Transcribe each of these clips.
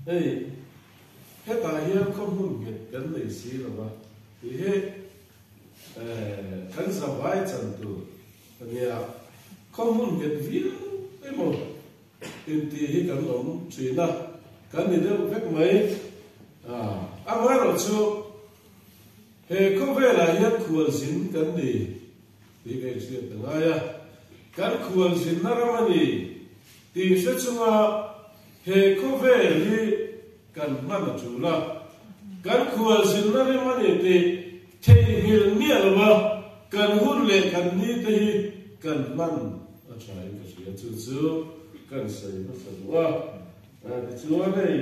hey hết ta hiền không muốn biết cái này gì rồi mà thì hết cái sao vai chân tu thì không muốn biết gì cái một thì hết cái lòng chuyện đó cái này đều biết mấy mới rồi chú he không về là hiền khuôn xin cái này thì cái chuyện đó ai cái khuôn xin nó ra mà đi thì sẽ chung he không về thì kan mana chula kan khuwa sinna le mani te thei hil nial ba kan hun le kan ni te hi kan man a chai ka sia chu chu kan sai na sa wa a chu nei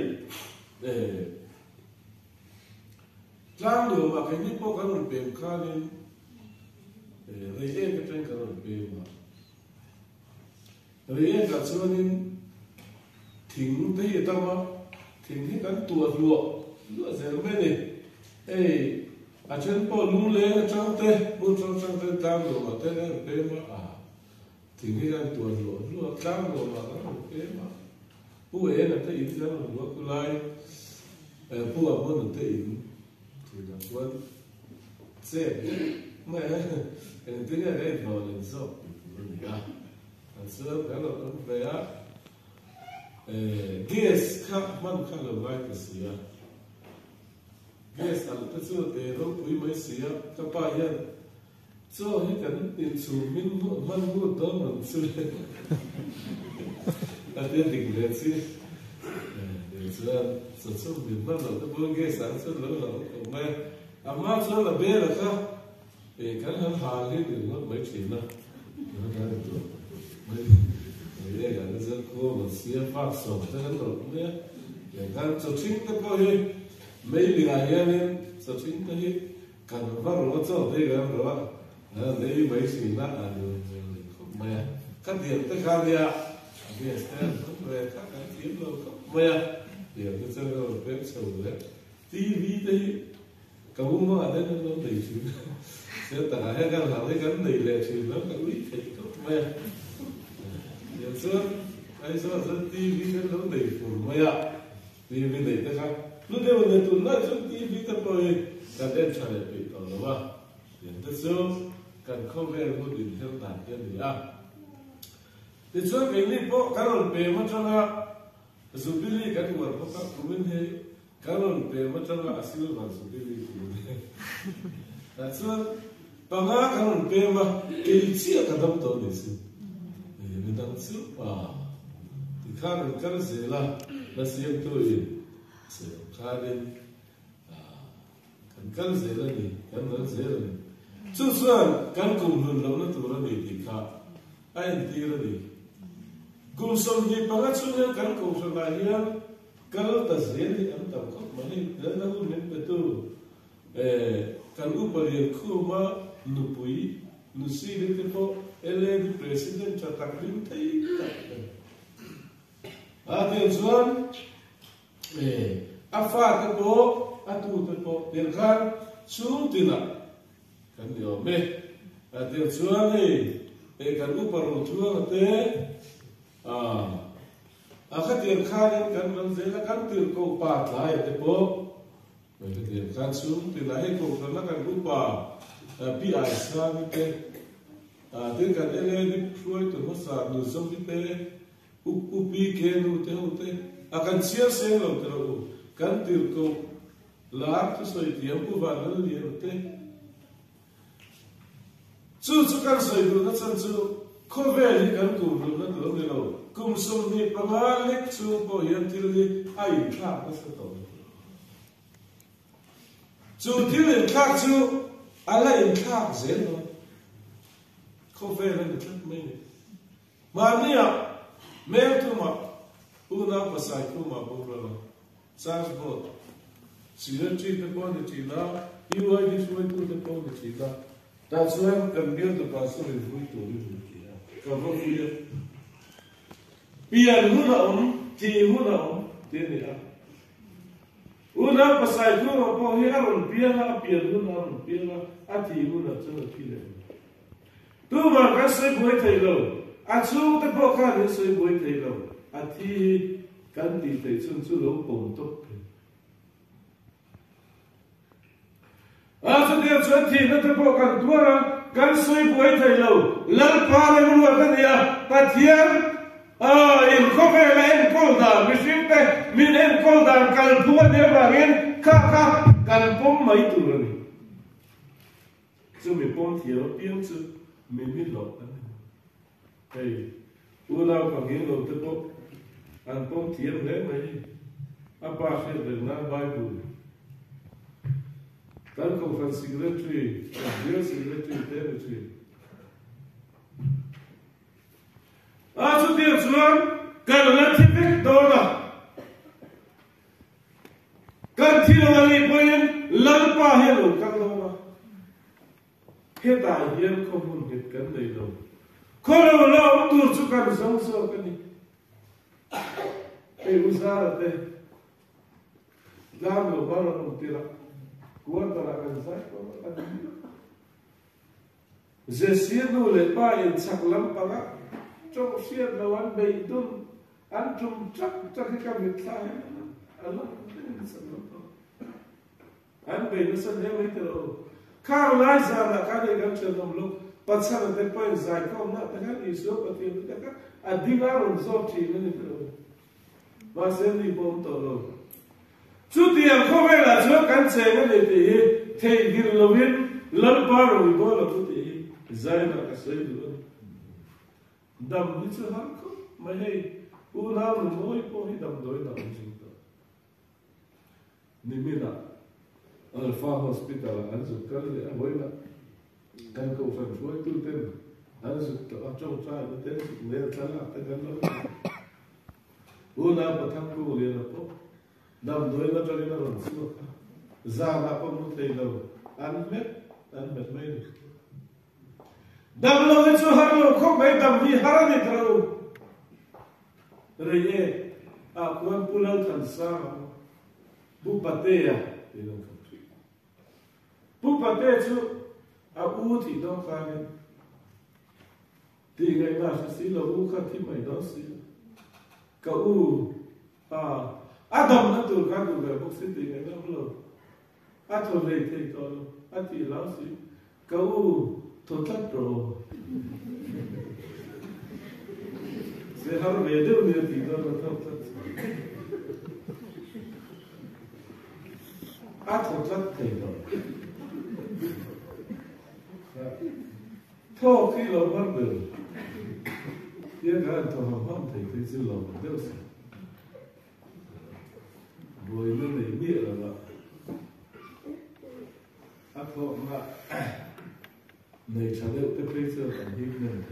tlang do ma cái ni po kan un pem kha ni rei e ka tren kan un pem ma rei e ka chu ni thing te hi ta ma thì cái tuột lụa dễ bên này, à trên bộ lũ lê trong tê, buôn trong tê tam đồ mà tê này tê mà thì cái tuột lụa tam đồ mà nó tê mà, bố ấy là tê ít ra là lụa cứ lai, bố à buôn là tê ít, thì là buôn dễ, mà cái này cái vào lên sốt, mình cả, sớm cái là nó về á. Gas khắp man khắp là vai cái gì à? Gas ăn cái chỗ để rồi quý mấy gì à? Các bạn yên, chỗ hết cái tiền chủ mình man mua đó mình xưa, ta tiền định lên xí, để xưa số mình man là cái bữa gas ăn xưa lớn là không mấy, mà chỗ là bé là sao? Cái hắn hàng hết được nó mấy chuyện đó, nó ra được mấy cái này là rất cool mà xia phát sổ thế nó rồi cũng biết để gan cho chính cái coi mấy ngày này cho chính cái cần phát rồi cho thế cái rồi đấy mấy gì đó là không mẹ các điểm tất cả đi à bây giờ về các cái kiếm rồi không mẹ điểm cái chơi rồi phép sầu đấy tivi đấy cũng mà đấy nó đầy chứ sẽ tả hay cái nào cái gắn đầy lệ chứ nó cái lý thì không mẹ ai số dân TV cái nó đầy phủ mày ạ vì để ta khác lúc đấy mình tụi nó trong TV ta coi cả đêm trả lời bị tao đúng không thì ta số cần không về một điểm theo tản cái gì à thì số cái này bộ cái lần về mà cho nó dù biết đi cái gì mà bộ các cụ mình hay cái lần về mà cho nó asil mà dù biết đi là số bằng cái lần về mà cái gì cả đâm tao đấy chứ mình đang chịu thì khá là cái gì là xem tôi sẽ khá đến cái gì là gì cái gì là gì chứ sao cái cùng luôn lâu nó tụi nó bị thì khá ai thì là gì cùng sống gì bằng cái chuyện cái cùng sống lại nhá cái lúc ta dễ thì anh ta không mà đi đến nó cũng nên bị tu cái lúc bây giờ khu mà nụ bụi nụ xí đến cái phố ele di president cho tak rim thấy thì xuân pha cái bộ tu cái bộ tiền khăn xuống tiền ạ cái điều mê tiền xuân này cái lúc vào chuông thế cái tiền khăn cái làm gì là cái tiền cầu bạc lại cái bộ cái tiền khăn xuống tiền lại cầu nó cái lúc vào bị ai sang cái tiếng cả đây đi phơi tụi nó sạt nụ sông đi tê upi kia nụ tê nụ tê cần chia sẻ lòng tê rồi cần tiêu cầu lá cho sợi tiêm của vạn nó liền nụ tê chú cần sợi nụ nó chân chú không về thì cần cùng nụ nó tưởng đi đâu cùng sông đi bằng hai lít chú bảo hiểm thì đi ai khác nó sẽ tổ chú thì khác chú ai lại khác dễ rồi không về là được mình mà nia mẹ tu mà u na pasai tu mà bông rồi sao bột chỉ là chỉ cái con để chỉ là yêu ai đi xuôi tu cái con để chỉ là ta xuôi cần biết được bao nhiêu vui tu đi cái vô vui bây giờ hú nào chỉ hú nào thế này à u na pasai tu mà bông hết rồi bây giờ hú nào bây giờ chỉ hú nào cho nó phi lên tu mà cái sợi bùi thầy lâu, chú cái bộ khác cái sợi bùi thầy lâu, thì cái ti te chun chu lo pom tok a chu dia chuan thi na te po kan tuara kan soi buai thei lo lal pa le mu kan ya pathian in khope la en kol da mishim pe min en kol da kal thua de bangin kha kan pom mai tu ni chu mi pom thia piang chu mi lo hey u la ka ngin lo te po an pom thia le mai apa khe de na bible kan ko fan secretary dear secretary territory a chu dia chuan kan la thipek do la kan thilo ali poin lan pa he lo kan lo la he ta hian ko mun het kan nei lo ko lo tu chu kan song so kan ni e usara te gam lo ba lo tira quando la canzai come la Dio je sienu le pa in saklam paga chok sian la wan bei dum an tum chak chak ka mit la Allah an bei no san he mai tero ka lai za la ka de gam chen dom lo patsa de pa in zai ko na ta ka iso pati ta ka adinga ron zo chi ne tero ba sen ni bom to lo chú tiền không phải là chú cán xe cái này thì thầy đi lâu hết lăn ba rồi đó là chú thì giải là cái sấy được đầm đi chú hắn không mà hay u nào mình nói có hay đầm đối đầm chính đó nên mình là Alpha Hospital anh giúp cái này anh nói là cái câu phần chuối tu tên anh giúp ở trong trai nó tên nên là cái cái đó u nào mà thằng cô liền là tốt đầm đối nó cho nên nó làm sao ra là không thấy đâu ăn mệt mấy đầm lâu cho hắn lâu không mấy đầm đi hắn đi đâu rồi nhé quan pulau thành sao bu pate à thì nó không chịu bu pate chứ u thì đâu phải thì ngày nào sẽ xí là u khác thì mày đó xí cả u Adam na tur ka du ga bok se ti ga lo a to le te to a ti la si ka u to ta pro se har le de ni ti do to ta a to ta te to to ki lo mar de ye ga to ha te ti si lo de si rồi nó lấy miệng là vậy ác hộ mà này trả liệu cái bây giờ còn đi mình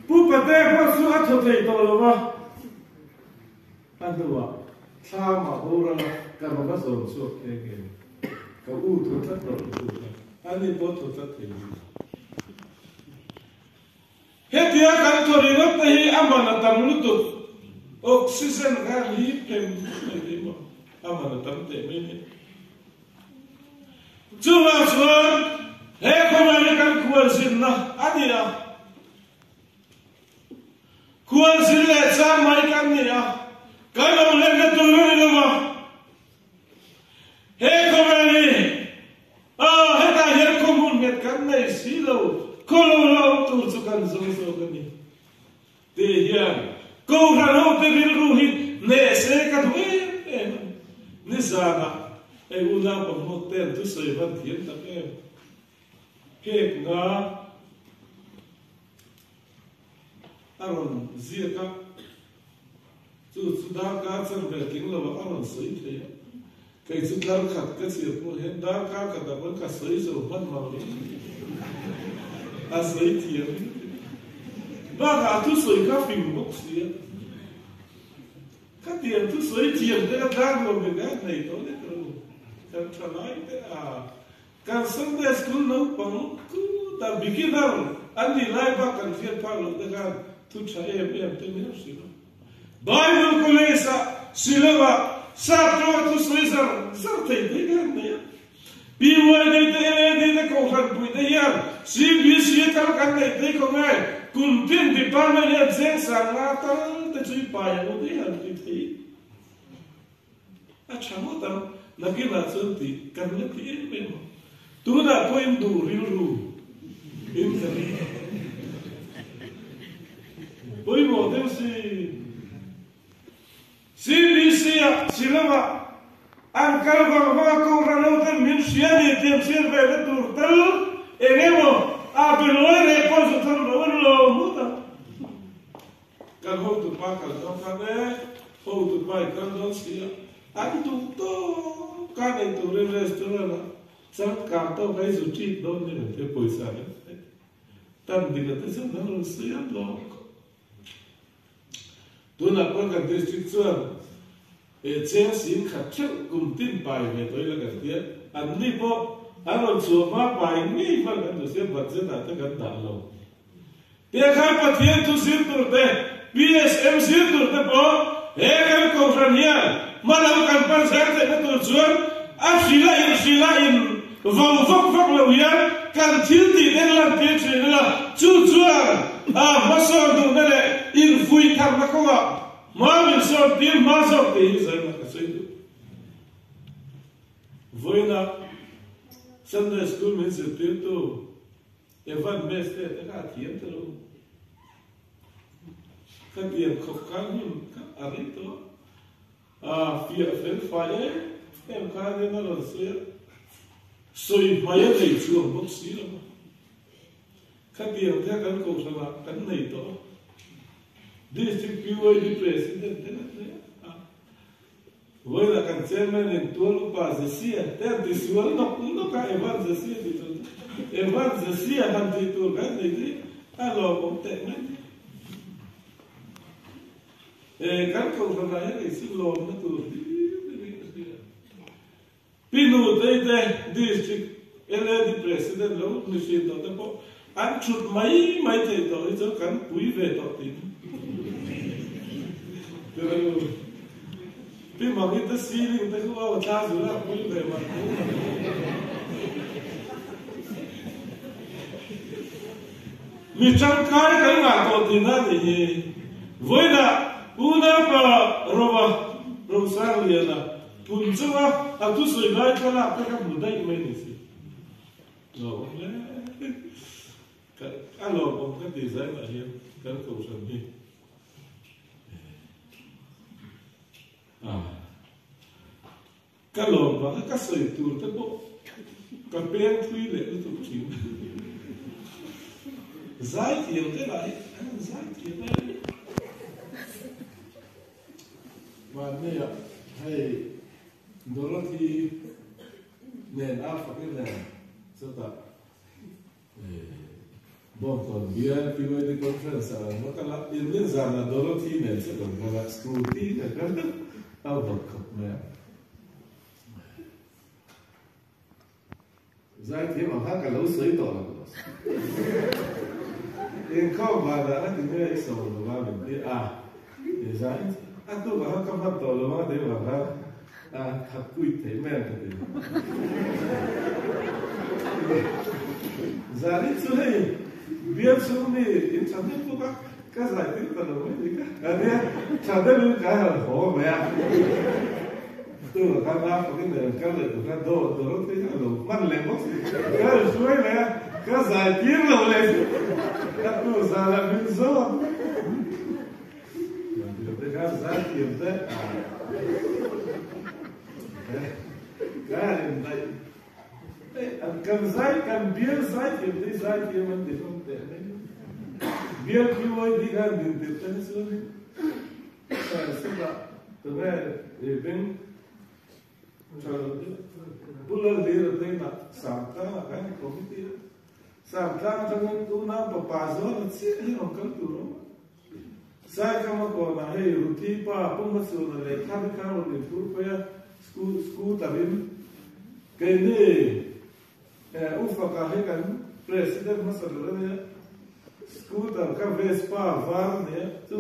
bố bà tê có số ác hộ thầy tổ là mà anh thưa ạ sao mà bố ra cả mà bắt sổ suốt cái cả u thuộc thất rồi anh đi bố thuộc thất thì hết dia kan to ri ngot hi amana tam lutu oxygen ga hi pem ni mo amana tam te me ni chuma chuan he khomani kan kual sin na adia kual sin le cha mai kan ni ya kan lo le na tu lu ni ma he khomani he ta he khomun met kan nei si lo Kolo lao tu chu kan zo zo kani te hian ko ra lo te vil ru hi ne se ka tu ne zana e u la pa mo ten tu soi van thien ta ke nga aron zia ka chu da ka chan ve king lo wa aron soi the kai chu dar khat ka si ko he dar ka da ban ka soi zo ban ma ni Aceitia. Baga tu soi ka film boxia. Cadê tu soi tia de dar no begar nei to de tro. Kan trai de kan sang de school no pang ku da beginner ani lai ba kan fiat palo de ga tu chai te me si no. Bible kolesa silava sa to tu soi sa te de ga nei. Piwai de kongsan pui de yan CBC kal kan de kongai kuntin department ya jeng sanga tal te chui pai mo de han ti a chamo tam lagi na sunti kan le ti me mo tu na ko im du ri ru im sa oi mo de CBC ya silama ang kalbang mga kuranotan minsiyan itim sirve de turtal enemo abeloy repos turno lo muta kan ho tu pa kan to kane ho tu pa kan do sia ang tu to kan ai tu restaurant sam ka to kai su chi do ne te poisa ne tan diga te sa no sia lo tu na ko kan district chuan chen sin khat thel kum tin pai me toi la kan tia an ni po an on chu ma pai ni fa kan du se bat se ta kan da lo te kha pa thien tu sin tur te PSM sin tur te po he kan ko frania malam kan pan sa te tu chuan a sila in vong vok lo ya kan thil ti den lan te che la chu chuan a ma so du ne in fui tham na ko Marvin so tim maso te izai na kasaidu. Voina Sunday school means to evan best te ka tientro. Ka tien kokkanin ka arito. Fia fel faye em ka de na lo se. Soi maye de chu mo sila. Ka tien te kan ko sana kan nei to. District PYD president voi la cancelmen en tuolu pa zesia ter disual no ka evan zesia ditu evan zesia han ditu kan ditu alo ponte men kan ko na ya si lo na tu pinu de district ele president lo ni si to po an chut mai te to itu kan pui ve to tin Pi mami ta sili ta ko wa ta zu la pui ve ma mi chang kai kan na to tin na ni voina una pa roba saliana punzua a tu soi vai ka la ka mu dai me ni si no allora con che design la hier kan ko san ni Calomba, a soi tur te bo ka pen tui le tu chi Zait eu te lai zait eu ma ne ya hey Dorothy ne afa ke ne sota bon con via più di conferenza no kala in zana Dorothy ne se don kala scruti ne kan au bok me Zait eu ma ka lo soi to la in ko ba da ti ne so lo ba mi zait a tu ba ka ma to lo ma de ba khap kui te me te Zari zu hey wir zu ne internet ko ka zai ti ta lo me ka ane cha de lu ka ho me ya tu ka ba ko ne ka le ka do te lo man le mo ka su le ka zai ti lo le ka tu za la mi zo ka zai ti de Karen, kan zai kan bir zai ke zai ke man de from te bir ki voi di gan din te tan so ni sa ba to ne ben bulan de te na samta kan komiti samta tan tu na pa pa zo na si ni on kan tu no sai ka ma ko na he ruti pa pum ma so na le ka ka ro de tu pa school tabim kene ufa ka he kan president masala ne school ta ka vespa var ne tu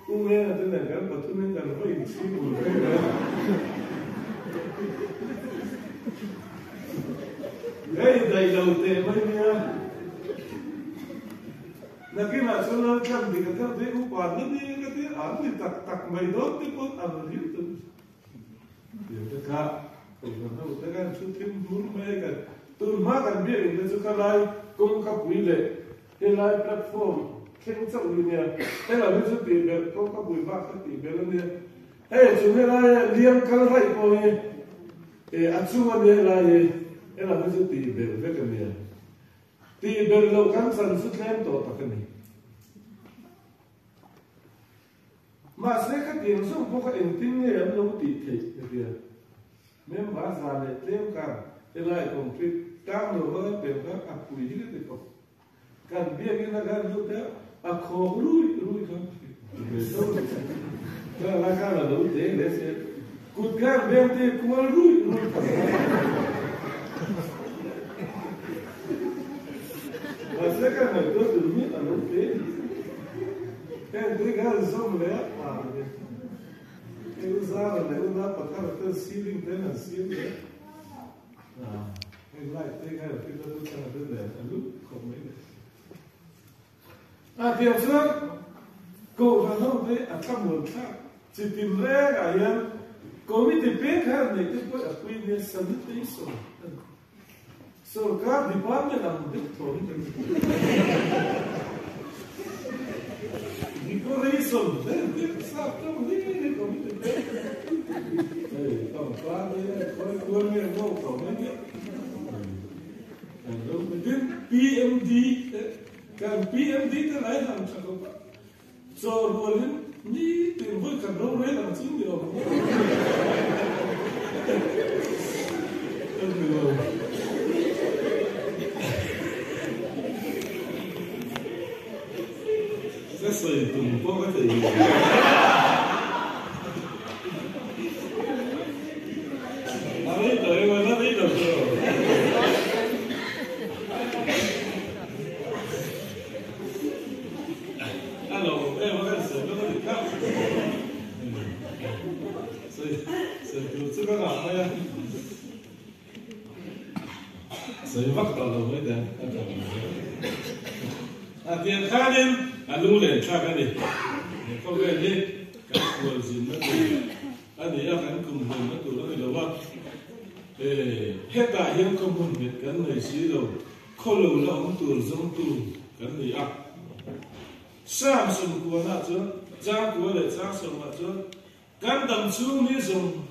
unge na te ne kan patu ne kan ho in si bul cái đầy đầu tệ mấy nha là cái mà số nó chăm thì cái thế cũng còn nó đi cái thế án thì tặc mày đó cái con ăn hiếu từ điều cái khác còn nó cái cái chút thêm muốn mấy cái tôi má cần biết cái số cái này cũng cấp quý lệ cái này platform khen sâu như nha cái là cái số tiền về cũng cấp quý bác cái tiền về luôn nha hey chúng cái này liêm cái này coi ăn chung anh là cái là cái số tiền về cái này thì bên lâu cán sân xuất lên tổ tập cái này mà sẽ cái tiền số của cái em tin này em lâu tị thế cái kia nếu mà ra để thêm cả cái lại còn cái cam đồ nó đều các áp quỷ cái gì không cần biết cái là cái lúc đó khó lui không cái là cái là lâu thế để sẽ cút cái bên thì cũng lui mà sẽ cái này tôi tự nhiên là lâu thế cái cái giống đấy à cái ra là nếu nó bắt đầu từ ceiling đến là ceiling cái lại cái là cái đó nó là cái đấy là lúc không mấy tiền xuất cô là nó đấy các nguồn khác chỉ tìm ra cái gì cô mới tìm biết cái này cái có ở quy định sản xuất đấy rồi so các department làm được thôi Decoration, sao không biết cái có biết đấy, tổng qua đấy, coi quân nghe vô khẩu mấy nhỉ, rồi mình PMD, cái PMD thế này làm sao không? Rồi rồi ní tiền vui cả đâu đấy làm chứ nhiều, cái sự cùng có cái gì nó biết rồi mà nó biết được rồi alo em có cái sự nó có gì khác sự có nào đây sự bắt đầu mới đến tiền khác nên lu lên cha cái này không cái này cái cuốn gì nó anh ấy ăn cùng mình nó tụi nó phải đâu ạ hết tại hiện không muốn biết cái này xí đâu khó lâu là ông tụi giống tụi cái này ạ sam sum của nó chứ giang của lại giang sum mà chứ cái đầm xuống đi dùng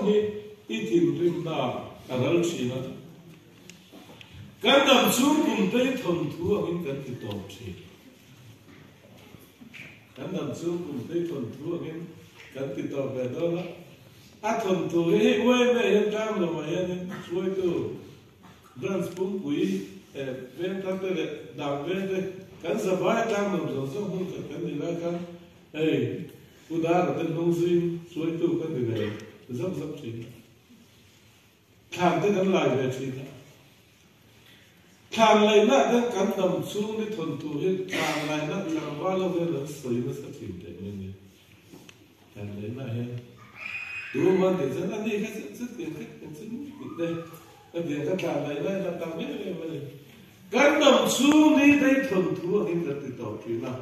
đi ít tìm tìm nào cả đó chỉ nó cái đầm xuống cùng tới thầm thua những cái gì tốt chỉ cái đầm xuống cùng tới thuần thú ở cáiติดต่อ về đó là thuần thú ấy quên về hiện trang rồi mà hiện xuôi từ branch cũng quý bên ta tới đào bên đây cái giờ bài trang rồi rồi xong không phải cái gì là cái u đa là tên nông dân xuôi từ cái gì này rất chỉ làm tới cái lại về chỉ làm lại nát cái cán đầm xuống đi thuần thú hết làm lại nát làm bao lâu về là sấy nó sẽ chìm để mình làm lại nát hết đúng không thì rất là đi cái rất tiền cái đây cái tiền cái làm lại nát là tao biết vậy cán đầm xuống đi đây thuần thú hiện tại từ đầu chuyện nào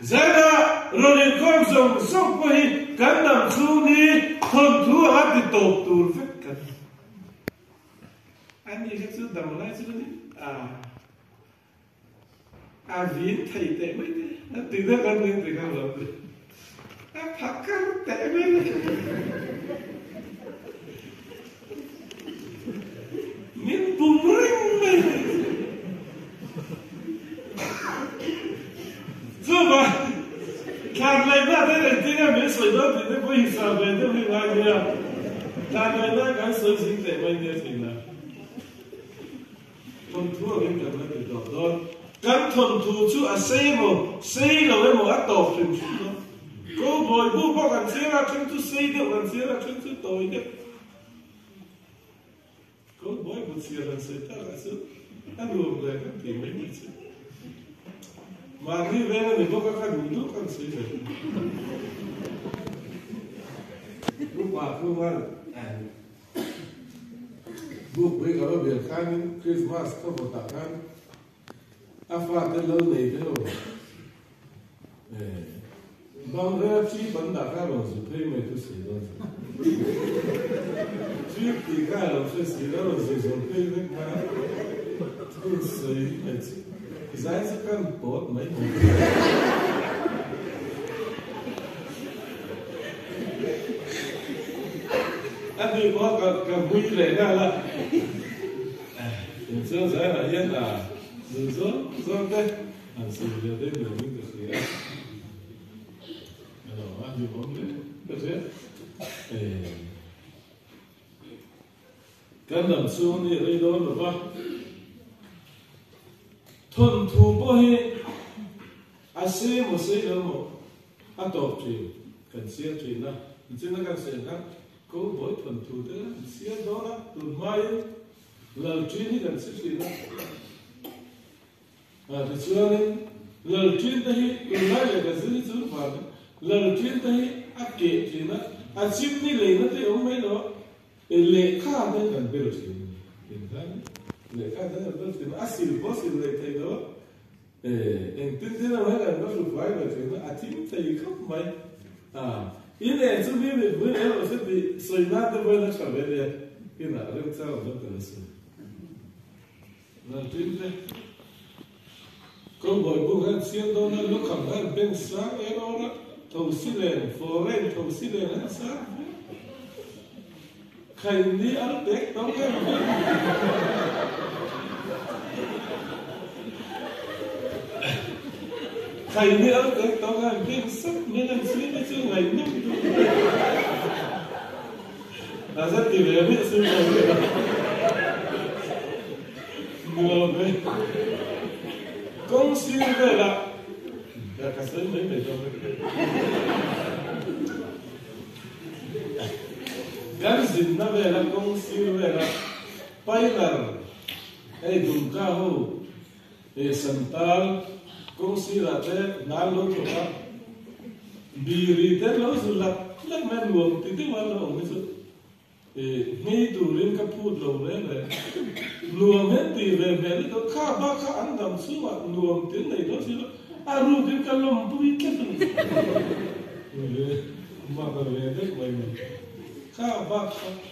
giờ là rồi những con rồng sốc với cán đầm xuống đi thuần thú hết từ đầu tụt vết cắn anh đi cái sự đầm lại chứ đi viên thầy tệ mấy thế nó từ đó con lên từ cao lắm rồi phát cao tệ mấy này miếng bùm rinh mấy rồi mà làm lại ra thế này thế này miếng sợi đó thì nó có hình sao về nó bị lại gì à làm lại ra cái sợi dính tệ mấy thế thì là con thua cái cảm giác từ đó cái thuần thú chú xây là cái một ác tổ truyền chú đó cô bồi bố bó gần xế ra chân chú xây được gần xế ra chân chú tội nhất cô bồi bố xế gần xế ta là sự ăn uống lại các tỷ mấy người chứ mà đi về thì bố các đủ nước gần xế rồi lúc mà không ăn buộc với cả việc khăn Christmas có một tạ khăn áp phạt đến lâu này thế rồi bằng ra chỉ bắn tạ khăn rồi thì mấy thứ gì đó chỉ thì cái là cái gì đó rồi rồi thì cái mà tôi xây cái gì giải sẽ cần bớt mấy người anh đi có cả vui lệ ra là sớm giải là yên là rồi sớm thế anh xử lý đến được những cái gì đó anh đi bóng đấy được thế cái làm xuống thì đây đó là ba thuần thủ bố hi à xe một xe nữa một à tổ chuyện cần xe chuyện đó chứ nó cần xe khác có mỗi thuần thủ thế xe đó là từ mai lời chuyên thì cần xe chuyện đó thì xưa nên lời chuyên đây từ mai là cái gì chứ mà lời chuyên đây à kể chuyện đó à chim đi lấy nó thì ông mấy đó lệ khá đấy cần biết được chuyện lệ khá đấy là biết chuyện à xỉu có xỉu lệ thầy đó em tin thế nào hay là nó được phải là chuyện đó à chính thầy không mấy ý này chúng biết về bữa nay là sẽ bị soi nát tới bữa nó trở về đây cái nào nó sao nó cần sửa là chính thế con bồi bung hết xiên đó nó lúc cầm hết bên sáng ấy đó thầu xí lên phô lên thầu xí lên hết sáng khai đi ăn tết đó cái khai đi ăn tết đó cái bên sắc nên ăn xí nó chưa ngày nút là rất kỳ lạ biết xí rồi nhiều đấy công xí về là cái sớm mấy ngày thôi cái gì nó về là công xí về là bay là cái dùng cá hô cái sân tal công xí là thế nál lối chỗ đó bì thế lối rồi là men luồng thì thế mà nó không biết ngay từ lên cái phút đầu đấy là luồng hết thì về nó khá ba khá ăn đầm xuống mà luồng tiếng này đó chứ à luồng tiếng cái lồng tôi biết mà về đấy mình khá ba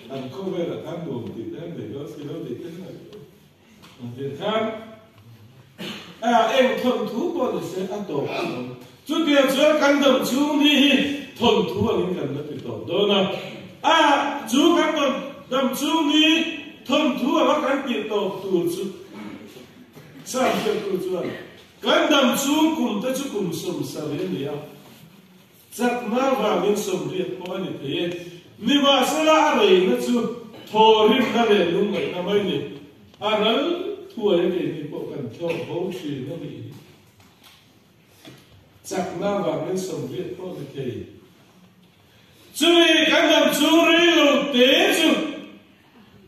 ăn không về là ăn luồng thì thế này đó chứ đó thì thế này việc khác em thuần thú còn sẽ ăn tổ chút tiền chưa căn đầm chú đi thuần thú ở những gần đó thì tổ đó nào chú các con đầm chú đi thuần thú ở các anh tiền tổ tù chú sao chưa tù chú cái đầm chú cùng tới chú cùng sum sa lên đi chắc na vào bên sum riết có anh thế nhưng mà sẽ là rồi nó chú thò riết ra về luôn vậy năm ấy nè nó thua cái gì bộ cần cho bố trí nó bị chắc na vào bên sum riết có anh thế chú ý cái đầm chú riết đầu tế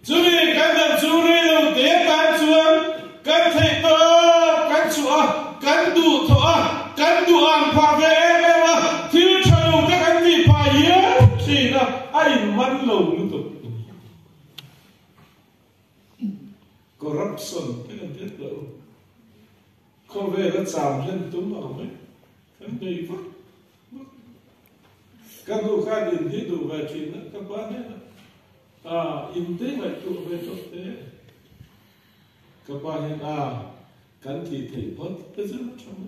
chú ý cái đầm chú riết đầu tế cái chuan cái thầy to cái chúa cái đủ thọ cái đủ ăn pha về em mà thiếu chồng các anh gì phải nhớ thì là ai mắn lâu liên tục corruption cái cần thiết đâu không về nó chạm lên túng vào mấy cái này vắt các đủ khác in thế đủ về chuyện đó các bạn nhé in thế mà tụ về chỗ thế các bạn nhé cần thì thầy bớt tới rất trong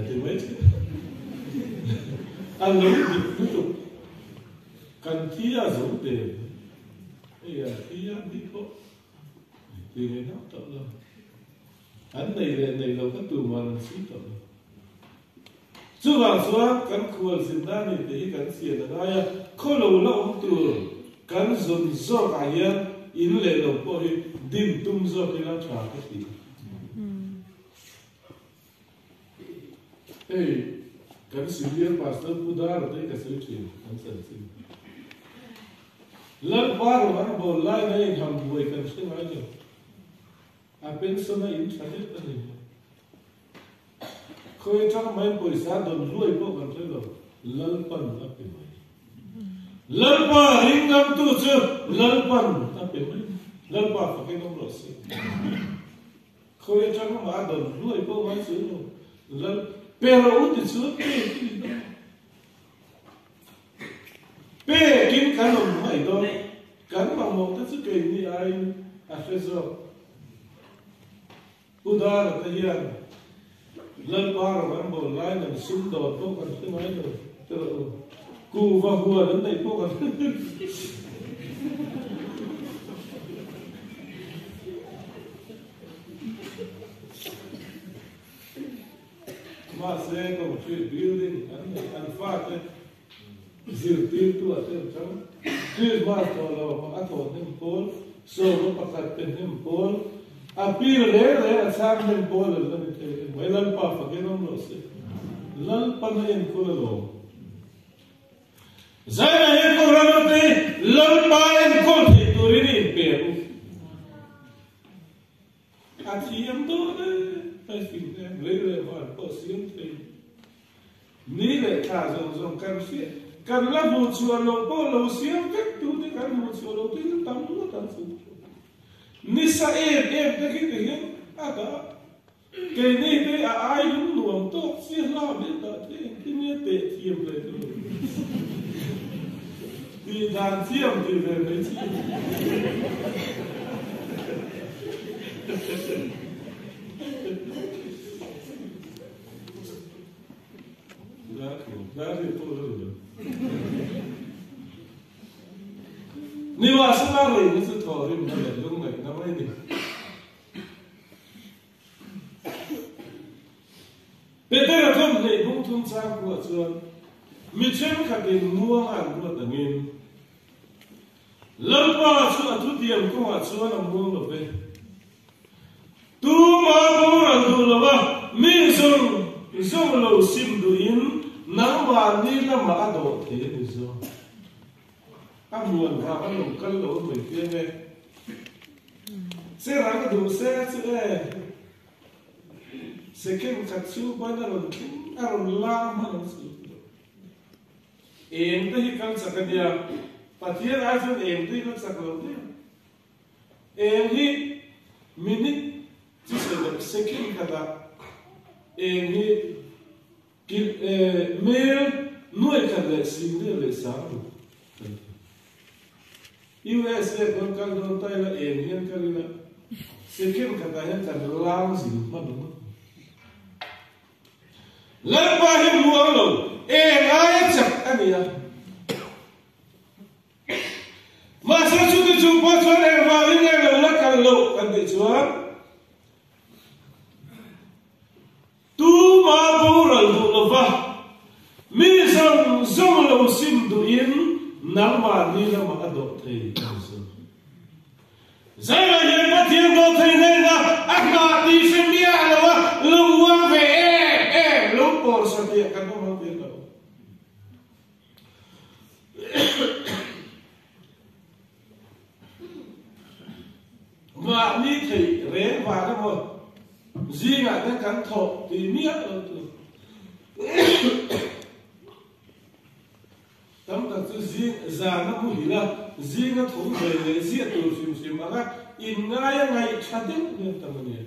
thì mấy chứ ăn lớn thì tiếp tục cần thi ra giống để thi ra đi thôi thì người nào tội rồi anh này là các tù mà làm xí tội chú vào xóa cần khuôn xin ra này thì cần xìa là ai khô lâu là ông tù cần dồn do cả hiền in lệ đầu bộ thì dim tung do cái lá trà cái gì cần xử lý pastor Buddha rồi đấy cái sự chuyện cần xử lý lật qua rồi anh bảo lại này làm buổi cần xử lý rồi bên sân này in sáng hết cái gì khơi chắc mấy buổi sáng đồn ruồi bộ cần xử rồi lật phần là cái mấy lật qua hình ngâm tu chưa lật phần là cái mấy lần ba phải cái nông lột xí khơi cho nó mà đồn nuôi bao mấy xứ luôn lần pero út thì xứ pe kim cái nông mấy đó cái mà một cái cái gì ai phải rồi udah là cái gì lần ba rồi anh bảo lại là xung đột bao còn cái nói rồi cụ và hùa đến đây bao còn mà sẽ có một chuyện building anh phát đấy dự tin tu ở trên trong khi mà tôi lo mà tôi thêm bốn số nó bắt đầu thêm bốn appeal là sang thêm bốn là lần thế mấy lần pa phải cái nó sẽ lần pa này có lo giải này có lo thế lần pa em có thể tôi đi Peru à chị em tôi đấy I think that later on, possible thing. Neither has on can fit. Can love what you are no polo, see a vet to the can what you are looking at them, not food. Nissa the giving Ada. Can they I don't know, talk, see loud in that thing. Give me a bit, him later. The dance him to them. Nếu mà sao lại như thế thôi thì mình lại lúc này nó mới đi. Bây giờ là không thể không thông sang của trường. Mình xem cả cái mua hàng của tầng in. Lần qua chưa thu tiền cũng là chưa làm mua được về. Tu mà cũng là tu là ba. Mình dùng lâu sim du in. Nang mà đi làm mà đồ thế thì sao? Anh buồn và anh lồng cân lỗ mình kia nghe. Sẽ ra cái đồ sẽ cái cắt chú bao nhiêu lần anh làm mà nó sự. Em thì cần sạc cái gì? Phát hiện ai cho em thì cần sạc lâu thế. Em thì mình chỉ sẽ cái đó. Em thì mail nuôi cả lệ xin đưa lệ sáng USA con căn con tay là em hiện cái là sẽ kiếm cả tay hiện cả lang gì mà đúng không? Lần ba hiện mua rồi em ai chắc anh ấy mà sao chúng bắt cho em vào những ngày là cần lộ cần để chúa tu mà bố rồi tụ va mi zong lo sim du in nang ma ni la ma do thei zai la ye ma thiên do thei nei na akna ti sim dia la lu wa ve lu por sa dia kan ma ve lo ma ni thei re va la mo gì ngại cái cắn thọ thì miết ở từ tấm thật sự gì già nó cũng hiểu là gì nó thủng về lấy gì từ xìm mà các in ngay chặt đứt nên tầm này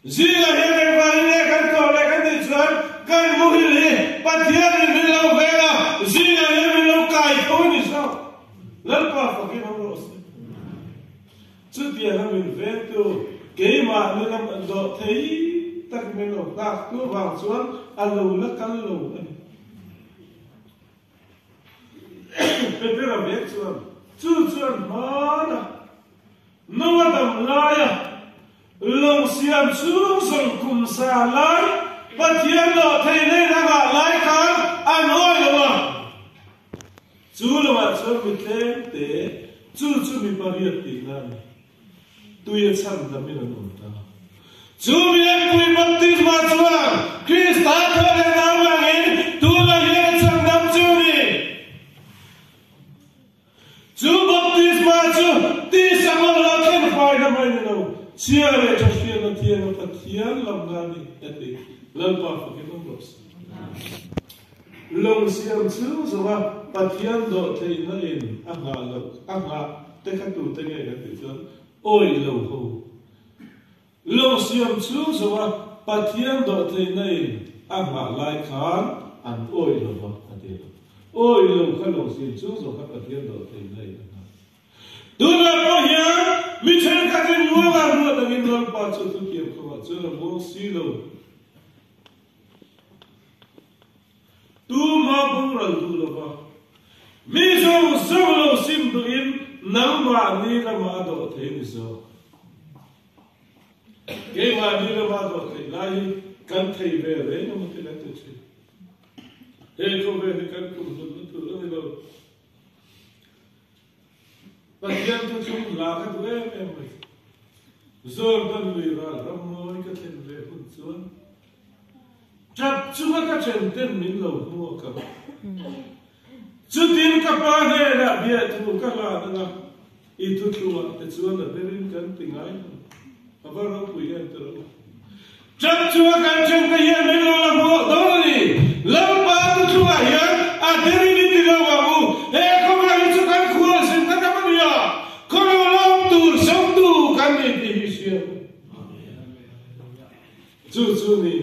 gì là hiện nay vào này cắn thọ này cắn thì chuẩn cắn mũi lì bắt thiên thì lâu về là gì là hiện nay lâu cài thôi thì sao lần qua phải cái nó rồi trước tiên là mình về từ cái mà mình làm độ thấy tất mình lột ra cứ vào xuống ăn lù lắc cắn lù bây giờ là biết chuan nó đầm lai lồng xiêm xuống sông cùng xa lai bắt thiên độ thấy nên là bà lai kháng ăn ôi là mà chú là mà chuan mình thêm tế chú mình bảo hiệp tình này tôi san da mina nunta Jubian kui baptisma chuan Krista thole nama ngin tu la hian sang dam chuni chu baptisma chu ti sang lo khen fai na mai no chia le cho chia na thiên na pathian lam na ni ati lam pa fa ke no los long siam chu zo wa pathian do thei na in anga te khát tụ te nghe cái tự chân ôi lâu hồ lâu xiêm chú rồi bà thiên độ thế này ăn mà lại khán ăn ôi lâu hồ ăn thế ôi lâu khát lâu xiêm chú rồi bà thiên độ thế này tôi là có nhà mình chơi cái gì mua là mua được cái đồ bà cho tôi kiếm không ạ chơi là mua xí lâu tu mà bung ra tu là bà mi zo zo lo sim do in nang ma ni la ma do the ni zo ke ma ni la ma do the lai kan thei ve re no mo te la tu chi e ko ve ni kan ku zo tu lo ni lo pa yan tu chung la ka tu e me zo dan li ra ram mo ka ten ve hun chuan chap chu ka chen ten min lo mo ka chú tin các bạn này là bia thu các là đó ít thu thu à, để chú là để đến cái tình ái, à bao lâu tuổi em từ đó, chấp chú cái chân cái hiện mình lo làm bộ đó đi, làm ba thu thu à hiện, à để đến đi đâu mà bu, không phải chú cái khua xin cái đó mà nhở, không làm tu sống tu cái gì thì hiền, chú này,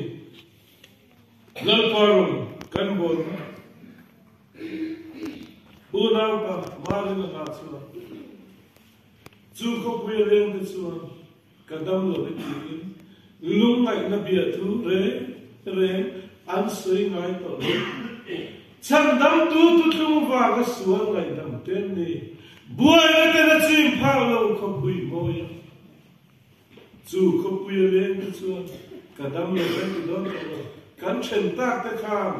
làm bao cái bộ Unang pa malin na katsua. Chú có quê lên cái chua, cả đông rồi cái gì, lúc ngày nó bịa thu rế ăn suy ngay tổ. Chân đâm tu vào cái xuống ngày đâm tên đi, buổi cái tên là chim phao lâu không bùi môi. Chú có quê lên cái chua, cả đông rồi cái gì đó rồi, cắn chân tác cái kham.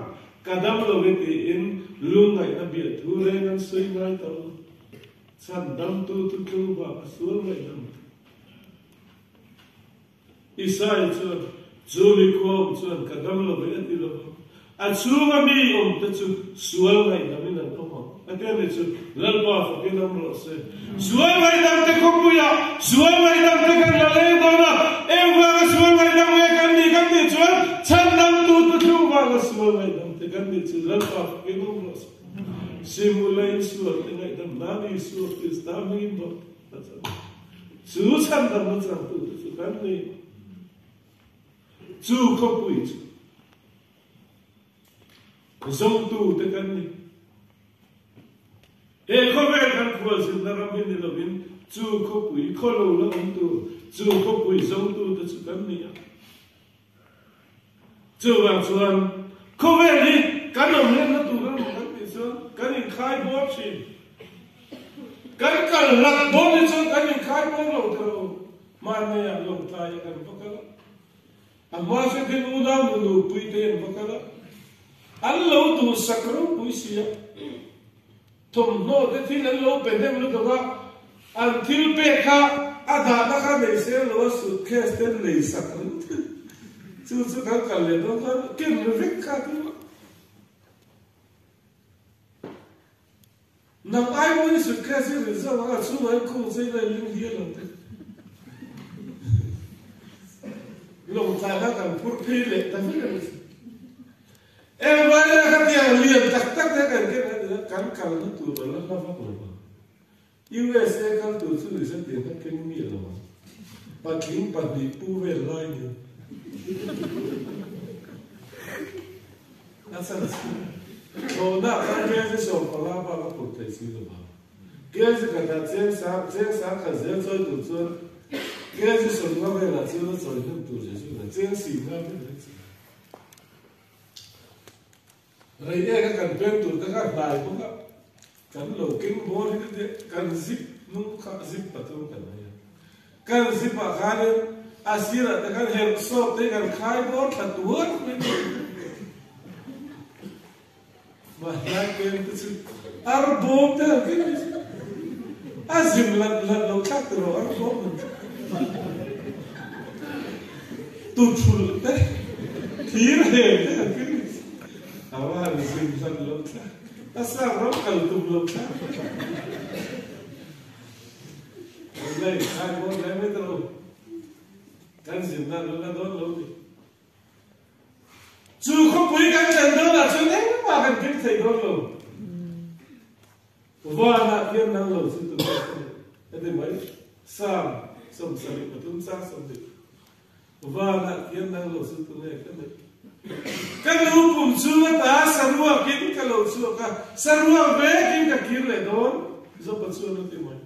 Cả đám lâu cái gì in luôn ngày nó bịa thu lên ăn suy ngay tàu chân đâm tu vào xuống ngày đâm Isai cho chú đi qua cho cả đám lâu cái gì đó à chú mà mi ta chú xuống ngày đâm mình làm không à cái này chú lần qua phải cái đâm lâu sẽ xuống ngày đâm te không bùi à xuống ngày đâm te cái là lên đó là em vào xuống ngày đâm cái đi chú chân đâm tu vào xuống ngày đâm kan di children of Enos simulate suat dengan dan nabi suat Islami bo susan dan macam tu kan ni chu kopui zong tu te kan ni e kome kan kual sin daram ni lovin chu kopui kolo la tu chu kopui zong tu te kan ni chu wang chuan không về đi, cái nào lên nó tụt nó cái gì xuống, cái gì khai bóp gì, cái cần lật bóp đi xuống, cái gì khai bóp lồng thầu, mà này lồng thai cái bóc cái đó, mà sẽ cái u đau nó đủ bụi tiền bóc cái đó, anh lâu tụt sặc râu bụi xìa, thùng nô cái thiên anh lâu bền thêm lúc đó, anh thiên bê kha, anh đã đã khai để xem lâu sụt khe tên lấy sặc râu. Chú cái cần liền nó kiếm được rất khác nữa. Nằm ai muốn sự khai sẽ được sao mà chú nói không dây này linh hiên lòng thế. Lòng tài nó cần phút phi lệ ta biết là em nói là các nhà liền tắc thế cần cái này nữa cắn cắn nó tụt vào nó phát rồi. USA các tụt chú được tiền các cái nghĩa rồi. Bà kính bà bị pu về lại nữa. Asa so na kan ge se so pala ba ba pu te si lo ba ge se ka ta chen sa ka ze zo du zo ge se so na ve la chi lo zo ni tu je su na chen si na ve le si rai ye ka kan pen tu ta ka dai ko ka kan lo king bo ni de kan zip nu ka zip pa tu kan ya kan zip pa ka ne asira ta kan her so te kan khai bo ta tuot mà hai bên cái sự arbom thế cái azim lần lâu khác rồi arbom mình tụt phụt đấy thí hề thế cái áo hàng zim lần lâu khác ta sao nó cần tụt lâu khác đây hai con lấy mấy đâu cái zim lần lâu đó lâu đi chú không quý cái chuyện đó là chú đấy mà cần kinh thầy đó rồi và là thiên năng lâu sư tử Ade mai sam som sari patum sa som de wa na kian nang lo su tu ne kan lu pum chu ta sarua kin ka lo chu ka sarua ve kin ka kir le don zo pa chu no ti mai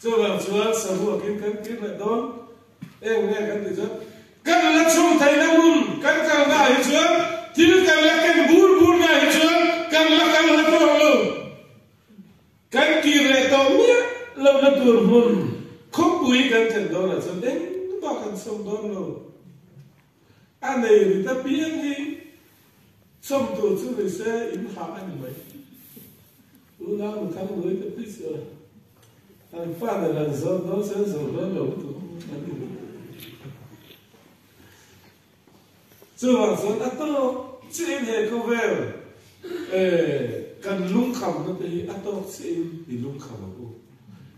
chu la chu sarua kin ka kir le don nghe kan ti zo kan la chum thai na mun kan ka na hi chu til kan la kan bur bur na hi chu kan la to lo kan kir le to mia lo na tur mun khop bui kan chen don la chen den ba kan som don lo anh này người ta biết đi xong tổ chức người sẽ in hạ anh vậy lúc nào một tháng mới tập biết rồi anh phát là lần sau nó sẽ rồi nó lâu tụ chưa vào số đã to chuyện hệ câu về cần lung khẩm nó thì đã to chuyện thì lung khẩm mà cô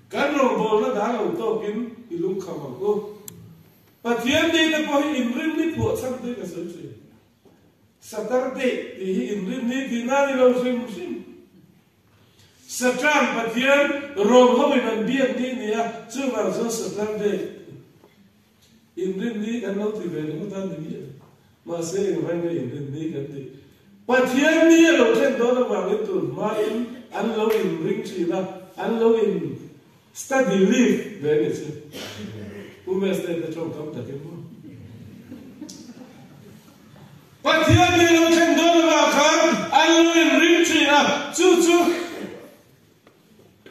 cần lòng bồn nó đã lâu to kín thì lung khẩm mà cô và thiên đi nó có in rim đi của sang tới cái số chuyện Saturday thì in rim đi thì na đi lâu sim Saturday và thiên rồi không phải làm biếng đi nè chưa vào số Saturday in rim đi cái lâu thì về nó ta thì biết mà sẽ phải người in rim đi cái gì và thiên đi lâu trên đó nó vào cái tuần mà in anh lâu in rim chỉ là anh lâu in study leave về cái gì Umeste ta trong tâm ta cái món. Và thiên nhiên nó thành đó là khám anh luôn rinh chỉ à chú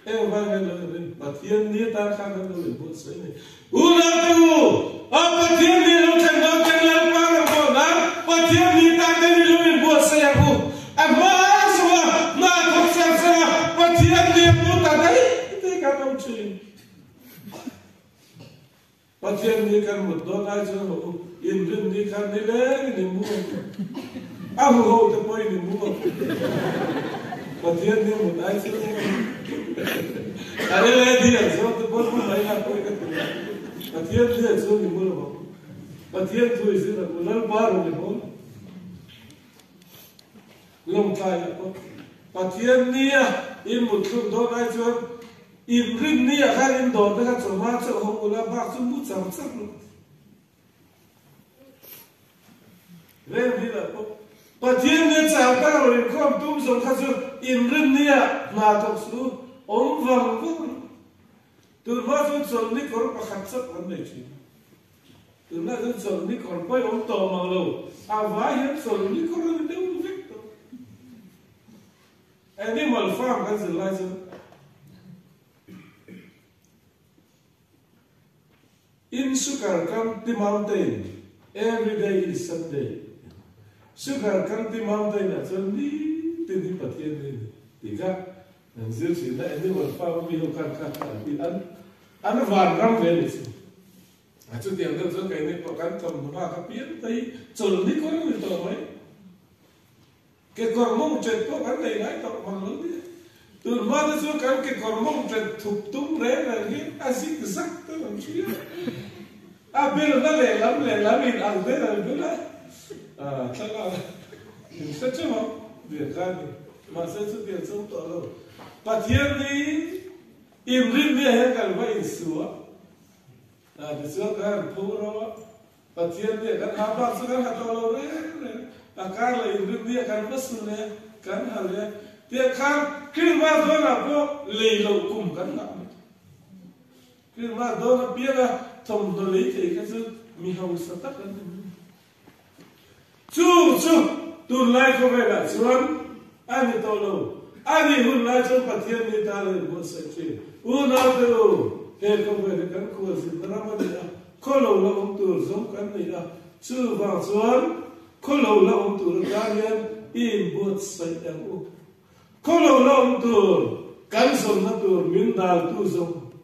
em vang cái lời này và thiên nhiên ta khám cái lời buồn sấy này Unatu và thiên nhiên nó thành đó cái lời ba cái con đó và thiên nhiên ta cái lời buồn sấy à cô à mà sao mà không sao và thiên nhiên nó ta đấy thế cả đồng chí và thiên nhiên cần một đôi ai cho họ in rim đi khăn đi lấy đi mua áo hồ thì quay đi mua và thiên nhiên một ai cho anh lấy đi ở chỗ tôi muốn mua mấy là quay cái và thiên nhiên ở chỗ đi mua là và thiên thôi sẽ là một lần ba rồi mua lông cài là có và thiên nhiên in một chút đôi ai cho in rim ni a khan in do ta cho ma cho ho ula ba chu mu cham sak lu re ni la po pa thiên ni cha ta ro khom tum song kha chu in rim ni a na to su om vang vu tu ma chu chon ni kor pa khat sak an nei chi tu na chu chon ni kor pa om to ma lo a va hian chon ni kor ni de u vek to animal farm has a license in Sugar County Mountain, every day is Sunday. Sugar County Mountain là cho ní tin đi bật thiên đi thì các làm gì chỉ là những vật pha vi hữu can thì ăn vàng răm về đi à chút tiền được số cái này có cán cầm nó ba cái biến thấy chồn đi có người tổ mấy cái còn mông chuyện có cái này đấy tổ bằng lớn đi từ mà tới số cái còn mông chuyện thục tung đấy là cái acid rắc tới làm chi à bây giờ nó lẻ lắm mình ăn thế là cứ đấy à chắc là mình sẽ chứ không việc ra đi mà sẽ chút tiền sống tội rồi và thiên đi im rim đi hết cả vậy sửa à thì sửa cái phố đó và thiên đi cái áo bạc sửa cái hạt to đấy à cái là im rim đi cái mất sửa này cái nào đấy thì khác khi mà tôi là có lì lầu cùng cái nào khi mà tôi là biết là thông tôi lấy thì cái sự mi hồng sẽ tắt lên chú tôi lại không phải là chuẩn anh thì tôi lâu anh thì hôm nay trong phát hiện người ta lên một sự chuyện nào đâu hết không phải là cái khối gì đó mà đi khối lâu là ông tuổi giống cái này là chú vào chuẩn khối lâu là ông tuổi cá nhân in bớt say em khối lâu là ông tuổi cán sông nó tuổi miếng đào tu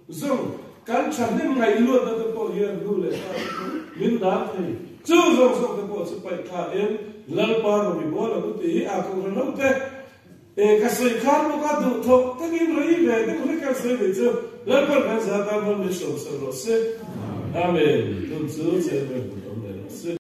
giống cán chăn đến ngày luôn nó tôi bỏ hiền luôn lại miếng đá thì chú giống tôi bỏ sự phải thả em lần ba rồi bị bỏ là tôi tí à không phải nông thế cái sợi khát nó có đủ thuộc tất nhiên rồi về tất cả các sợi để chưa lần ba cái giá ta vẫn để sống sờ rồi Amen. Tôn Chúa sẽ